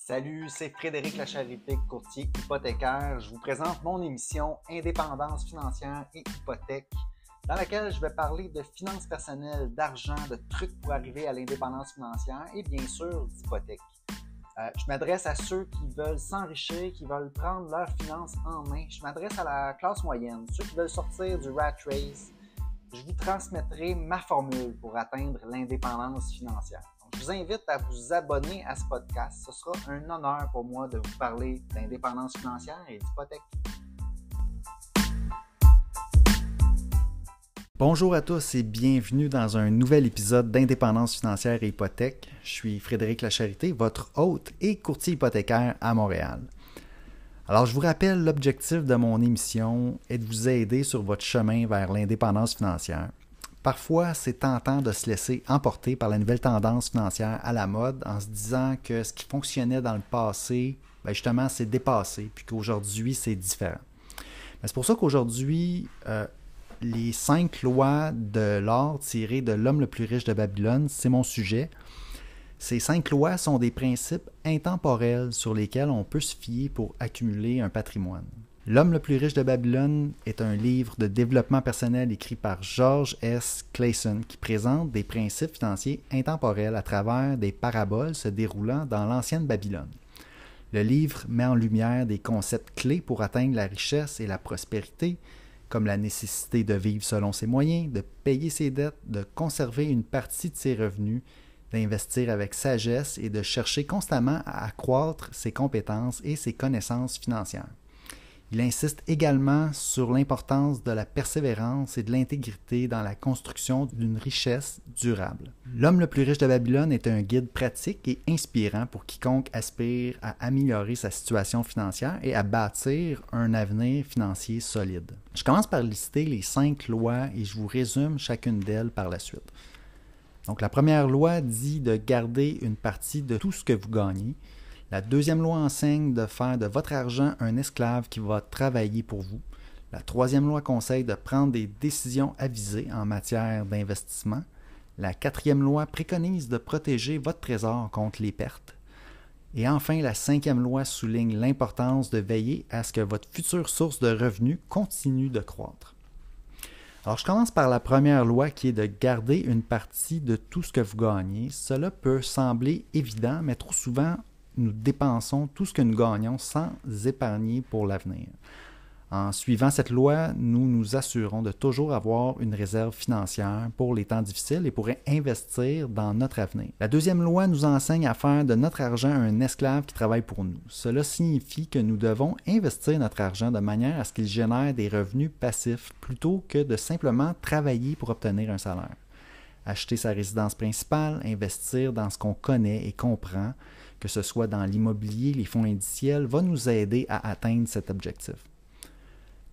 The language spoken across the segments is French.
Salut, c'est Frédéric Lacharité, courtier hypothécaire. Je vous présente mon émission Indépendance financière et hypothèque, dans laquelle je vais parler de finances personnelles, d'argent, de trucs pour arriver à l'indépendance financière et bien sûr d'hypothèque. Je m'adresse à ceux qui veulent s'enrichir, qui veulent prendre leurs finances en main. Je m'adresse à la classe moyenne, ceux qui veulent sortir du rat race. Je vous transmettrai ma formule pour atteindre l'indépendance financière. Donc, je vous invite à vous abonner à ce podcast. Ce sera un honneur pour moi de vous parler d'indépendance financière et d'hypothèque. Bonjour à tous et bienvenue dans un nouvel épisode d'Indépendance financière et hypothèque. Je suis Frédéric Lacharité, votre hôte et courtier hypothécaire à Montréal. Alors, je vous rappelle, l'objectif de mon émission est de vous aider sur votre chemin vers l'indépendance financière. Parfois, c'est tentant de se laisser emporter par la nouvelle tendance financière à la mode en se disant que ce qui fonctionnait dans le passé, justement, c'est dépassé, puis qu'aujourd'hui, c'est différent. Mais c'est pour ça qu'aujourd'hui, les 5 lois de l'or tirées de L'homme le plus riche de Babylone, c'est mon sujet. Ces 5 lois sont des principes intemporels sur lesquels on peut se fier pour accumuler un patrimoine. L'homme le plus riche de Babylone est un livre de développement personnel écrit par George S. Clason qui présente des principes financiers intemporels à travers des paraboles se déroulant dans l'ancienne Babylone. Le livre met en lumière des concepts clés pour atteindre la richesse et la prospérité, comme la nécessité de vivre selon ses moyens, de payer ses dettes, de conserver une partie de ses revenus, d'investir avec sagesse et de chercher constamment à accroître ses compétences et ses connaissances financières. Il insiste également sur l'importance de la persévérance et de l'intégrité dans la construction d'une richesse durable. L'homme le plus riche de Babylone est un guide pratique et inspirant pour quiconque aspire à améliorer sa situation financière et à bâtir un avenir financier solide. Je commence par lister les 5 lois et je vous résume chacune d'elles par la suite. Donc, la première loi dit de garder une partie de tout ce que vous gagnez. La deuxième loi enseigne de faire de votre argent un esclave qui va travailler pour vous. La troisième loi conseille de prendre des décisions avisées en matière d'investissement. La quatrième loi préconise de protéger votre trésor contre les pertes. Et enfin, la cinquième loi souligne l'importance de veiller à ce que votre future source de revenus continue de croître. Alors, je commence par la première loi qui est de garder une partie de tout ce que vous gagnez. Cela peut sembler évident, mais trop souvent, nous dépensons tout ce que nous gagnons sans épargner pour l'avenir. En suivant cette loi, nous nous assurons de toujours avoir une réserve financière pour les temps difficiles et pour investir dans notre avenir. La deuxième loi nous enseigne à faire de notre argent un esclave qui travaille pour nous. Cela signifie que nous devons investir notre argent de manière à ce qu'il génère des revenus passifs plutôt que de simplement travailler pour obtenir un salaire. Acheter sa résidence principale, investir dans ce qu'on connaît et comprend, que ce soit dans l'immobilier, les fonds indiciels, va nous aider à atteindre cet objectif.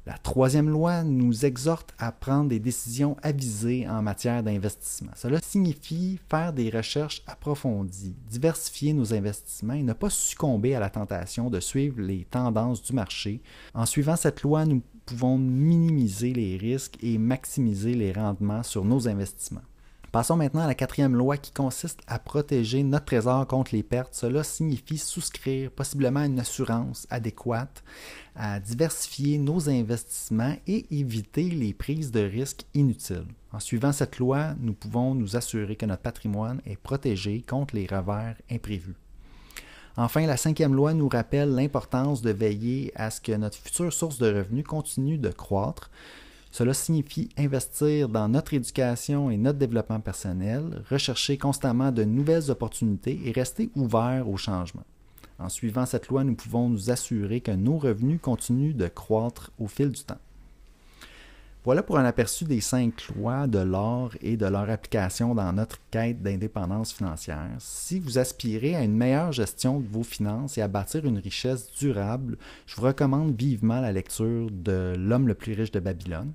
La troisième loi nous exhorte à prendre des décisions avisées en matière d'investissement. Cela signifie faire des recherches approfondies, diversifier nos investissements et ne pas succomber à la tentation de suivre les tendances du marché. En suivant cette loi, nous pouvons minimiser les risques et maximiser les rendements sur nos investissements. Passons maintenant à la quatrième loi qui consiste à protéger notre trésor contre les pertes. Cela signifie souscrire possiblement une assurance adéquate, à diversifier nos investissements et éviter les prises de risques inutiles. En suivant cette loi, nous pouvons nous assurer que notre patrimoine est protégé contre les revers imprévus. Enfin, la cinquième loi nous rappelle l'importance de veiller à ce que notre future source de revenus continue de croître. Cela signifie investir dans notre éducation et notre développement personnel, rechercher constamment de nouvelles opportunités et rester ouverts au changement. En suivant cette loi, nous pouvons nous assurer que nos revenus continuent de croître au fil du temps. Voilà pour un aperçu des 5 lois de l'or et de leur application dans notre quête d'indépendance financière. Si vous aspirez à une meilleure gestion de vos finances et à bâtir une richesse durable, je vous recommande vivement la lecture de L'homme le plus riche de Babylone.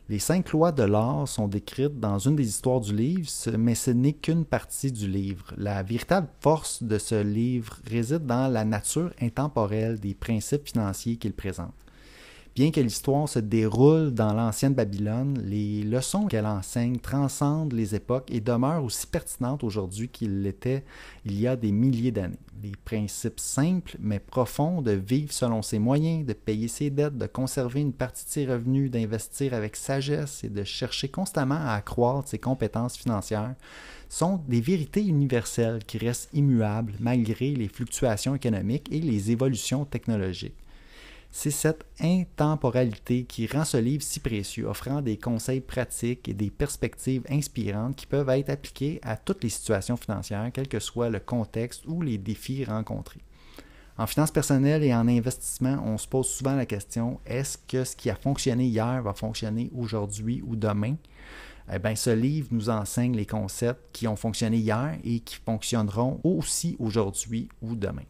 Les 5 lois de l'or sont décrites dans une des histoires du livre, mais ce n'est qu'une partie du livre. La véritable force de ce livre réside dans la nature intemporelle des principes financiers qu'il présente. Bien que l'histoire se déroule dans l'ancienne Babylone, les leçons qu'elle enseigne transcendent les époques et demeurent aussi pertinentes aujourd'hui qu'ils l'étaient il y a des milliers d'années. Les principes simples mais profonds de vivre selon ses moyens, de payer ses dettes, de conserver une partie de ses revenus, d'investir avec sagesse et de chercher constamment à accroître ses compétences financières sont des vérités universelles qui restent immuables malgré les fluctuations économiques et les évolutions technologiques. C'est cette intemporalité qui rend ce livre si précieux, offrant des conseils pratiques et des perspectives inspirantes qui peuvent être appliquées à toutes les situations financières, quel que soit le contexte ou les défis rencontrés. En finances personnelles et en investissement, on se pose souvent la question, est-ce que ce qui a fonctionné hier va fonctionner aujourd'hui ou demain? Eh bien, ce livre nous enseigne les concepts qui ont fonctionné hier et qui fonctionneront aussi aujourd'hui ou demain.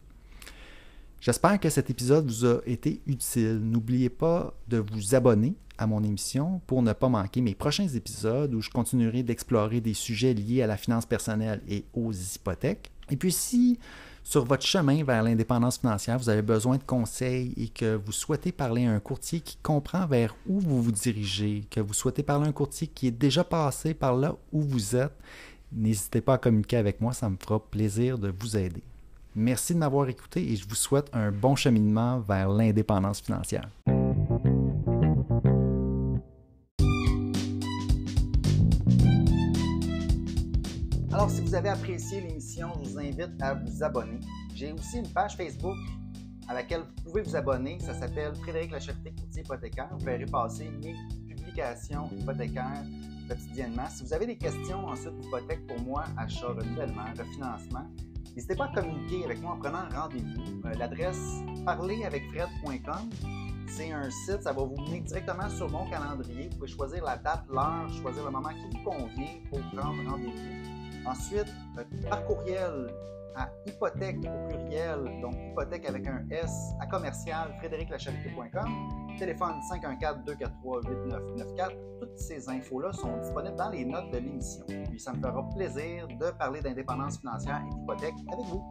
J'espère que cet épisode vous a été utile. N'oubliez pas de vous abonner à mon émission pour ne pas manquer mes prochains épisodes où je continuerai d'explorer des sujets liés à la finance personnelle et aux hypothèques. Et puis si sur votre chemin vers l'indépendance financière, vous avez besoin de conseils et que vous souhaitez parler à un courtier qui comprend vers où vous vous dirigez, que vous souhaitez parler à un courtier qui est déjà passé par là où vous êtes, n'hésitez pas à communiquer avec moi, ça me fera plaisir de vous aider. Merci de m'avoir écouté et je vous souhaite un bon cheminement vers l'indépendance financière. Alors, si vous avez apprécié l'émission, je vous invite à vous abonner. J'ai aussi une page Facebook à laquelle vous pouvez vous abonner. Ça s'appelle Frédéric Lacharité, courtier hypothécaire. Vous verrez passer mes publications hypothécaires quotidiennement. Si vous avez des questions ensuite d'hypothèque pour moi, achat, renouvellement, refinancement, n'hésitez pas à communiquer avec moi en prenant un rendez-vous. L'adresse parleravecfred.com, c'est un site, ça va vous mener directement sur mon calendrier. Vous pouvez choisir la date, l'heure, choisir le moment qui vous convient pour prendre rendez-vous. Ensuite, par courriel à hypothèque au pluriel, donc hypothèque avec un S, à commercial frédériclacharité.com, téléphone 514-243-8994. Toutes ces infos-là sont disponibles dans les notes de l'émission. Puis ça me fera plaisir de parler d'indépendance financière et d'hypothèque avec vous.